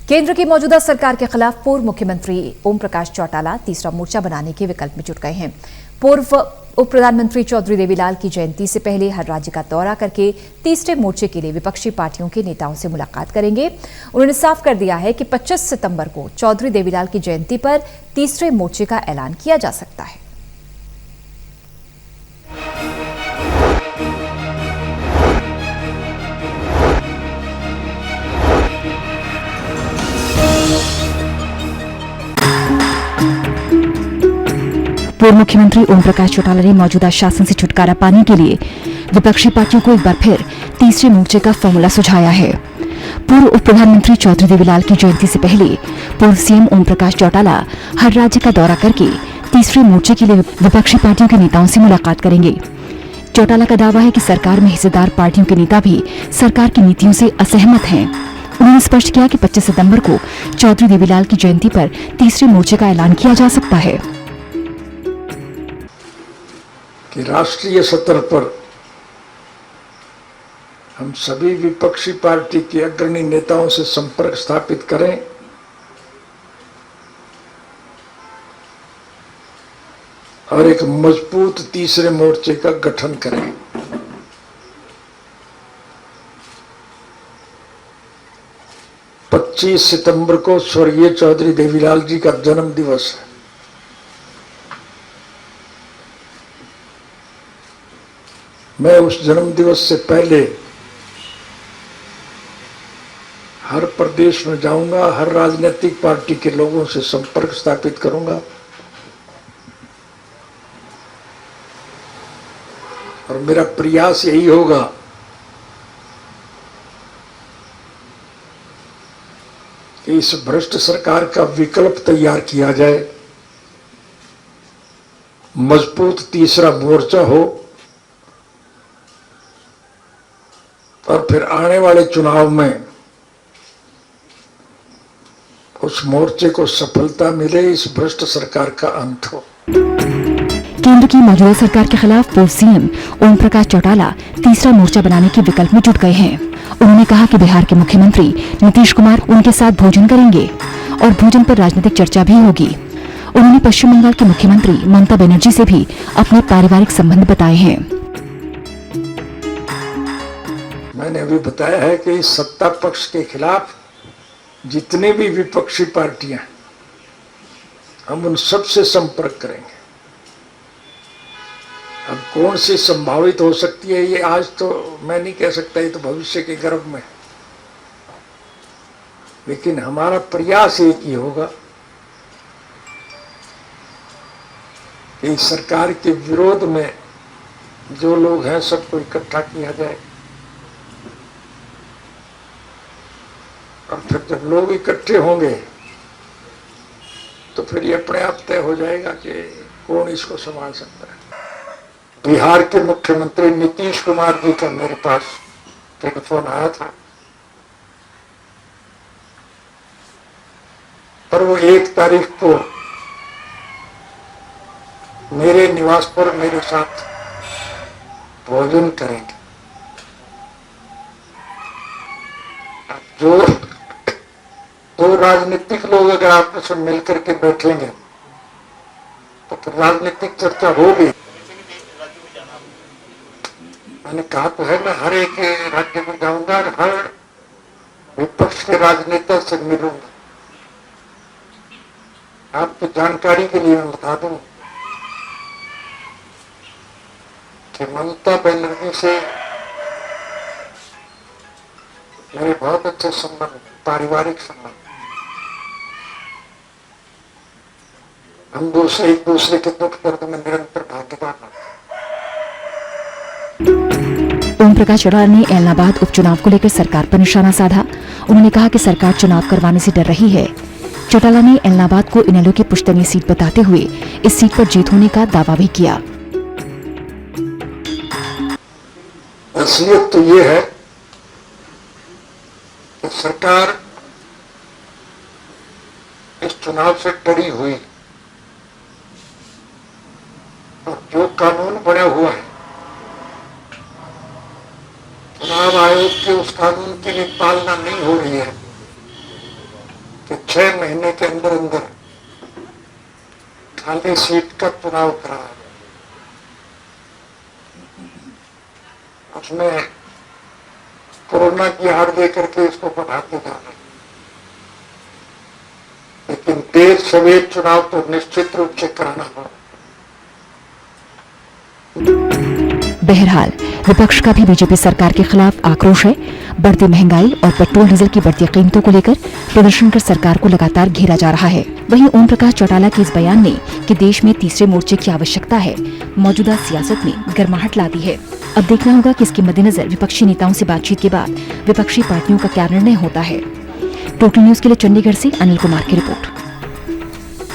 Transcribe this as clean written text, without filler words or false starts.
केंद्र की मौजूदा सरकार के खिलाफ पूर्व मुख्यमंत्री ओम प्रकाश चौटाला तीसरा मोर्चा बनाने के विकल्प में जुट गए हैं। पूर्व उप प्रधानमंत्री चौधरी देवीलाल की जयंती से पहले हर राज्य का दौरा करके तीसरे मोर्चे के लिए विपक्षी पार्टियों के नेताओं से मुलाकात करेंगे। उन्होंने साफ कर दिया है कि 25 सितंबर को चौधरी देवीलाल की जयंती पर तीसरे मोर्चे का ऐलान किया जा सकता है। पूर्व मुख्यमंत्री ओम प्रकाश चौटाला ने मौजूदा शासन से छुटकारा पाने के लिए विपक्षी पार्टियों को एक बार फिर तीसरे मोर्चे का फॉर्मूला सुझाया है। पूर्व उप प्रधानमंत्री चौधरी देवीलाल की जयंती से पहले पूर्व सीएम ओम प्रकाश चौटाला हर राज्य का दौरा करके तीसरे मोर्चे के लिए विपक्षी पार्टियों के नेताओं से मुलाकात करेंगे। चौटाला का दावा है कि सरकार में हिस्सेदार पार्टियों के नेता भी सरकार की नीतियों से असहमत हैं। उन्होंने स्पष्ट किया कि 25 सितंबर को चौधरी देवीलाल की जयंती पर तीसरे मोर्चे का ऐलान किया जा सकता है। कि राष्ट्रीय स्तर पर हम सभी विपक्षी पार्टी के अग्रणी नेताओं से संपर्क स्थापित करें और एक मजबूत तीसरे मोर्चे का गठन करें। पच्चीस सितंबर को स्वर्गीय चौधरी देवीलाल जी का जन्म दिवस है। मैं उस जन्म दिवस से पहले हर प्रदेश में जाऊंगा, हर राजनीतिक पार्टी के लोगों से संपर्क स्थापित करूंगा और मेरा प्रयास यही होगा कि इस भ्रष्ट सरकार का विकल्प तैयार किया जाए, मजबूत तीसरा मोर्चा हो और फिर आने वाले चुनाव में उस मोर्चे को सफलता मिले, इस भ्रष्ट सरकार का अंत हो। केंद्र की मौजूदा सरकार के खिलाफ पूर्व सीएम ओम प्रकाश चौटाला तीसरा मोर्चा बनाने के विकल्प में जुट गए हैं। उन्होंने कहा कि बिहार के मुख्यमंत्री नीतीश कुमार उनके साथ भोजन करेंगे और भोजन पर राजनीतिक चर्चा भी होगी। उन्होंने पश्चिम बंगाल के मुख्यमंत्री ममता बनर्जी से भी अपने पारिवारिक संबंध बताए हैं। मैंने अभी बताया है कि इस सत्ता पक्ष के खिलाफ जितने भी विपक्षी पार्टियां, हम उन सब से संपर्क करेंगे। अब कौन सी संभावित हो सकती है ये आज तो मैं नहीं कह सकता, ये तो भविष्य के गर्भ में। लेकिन हमारा प्रयास एक ही होगा कि इस सरकार के विरोध में जो लोग हैं सबको इकट्ठा किया जाए और फिर जब लोग इकट्ठे होंगे तो फिर ये अपने आप तय हो जाएगा कि कौन इसको संभाल सकता है। बिहार के मुख्यमंत्री नीतीश कुमार जी का मेरे पास टेलीफोन आया था, पर वो 1 तारीख को मेरे निवास पर मेरे साथ भोजन करेंगे। जो दो राजनीतिक लोग अगर आपस में मिलकर के बैठेंगे तो फिर राजनीतिक चर्चा होगी। मैंने कहा तो है, मैं हर एक राज्य में जाऊंगा और हर विपक्ष के राजनेता से मिलूंगा। आपको जानकारी के लिए मैं बता दूं कि ममता बनर्जी से मेरे बहुत अच्छे संबंध, पारिवारिक संबंध। हम एक दूसरे के दुख दर्द में निरंतर भागीदार हैं। ओम प्रकाश चौटाला ने एलनाबाद उपचुनाव को लेकर सरकार पर निशाना साधा। उन्होंने कहा कि सरकार चुनाव करवाने से डर रही है। चौटाला ने एलनाबाद को इनेलो की पुश्तैनी सीट बताते हुए इस सीट पर जीत होने का दावा भी किया। असलियत तो ये है कि सरकार इस चुनाव से डरी हुई और जो कानून बना हुआ है चुनाव आयोग के, उस कानून की भी पालना नहीं हो रही है। कि 6 महीने के अंदर अंदर खाली सीट का चुनाव कराया, उसमें कोरोना की आड़ दे करके इसको बढ़ाते जाना, लेकिन देश सवेत चुनाव तो निश्चित रूप से कराना होगा। बहरहाल विपक्ष का भी बीजेपी सरकार के खिलाफ आक्रोश है। बढ़ती महंगाई और पेट्रोल डीजल की बढ़ती कीमतों को लेकर प्रदर्शन कर सरकार को लगातार घेरा जा रहा है। वहीं ओम प्रकाश चौटाला के इस बयान ने कि देश में तीसरे मोर्चे की आवश्यकता है, मौजूदा सियासत में गर्माहट ला दी है। अब देखना होगा कि इसके मद्देनजर विपक्षी नेताओं से बातचीत के बाद विपक्षी पार्टियों का क्या निर्णय होता है। टोटल न्यूज के लिए चंडीगढ़ से अनिल कुमार की रिपोर्ट।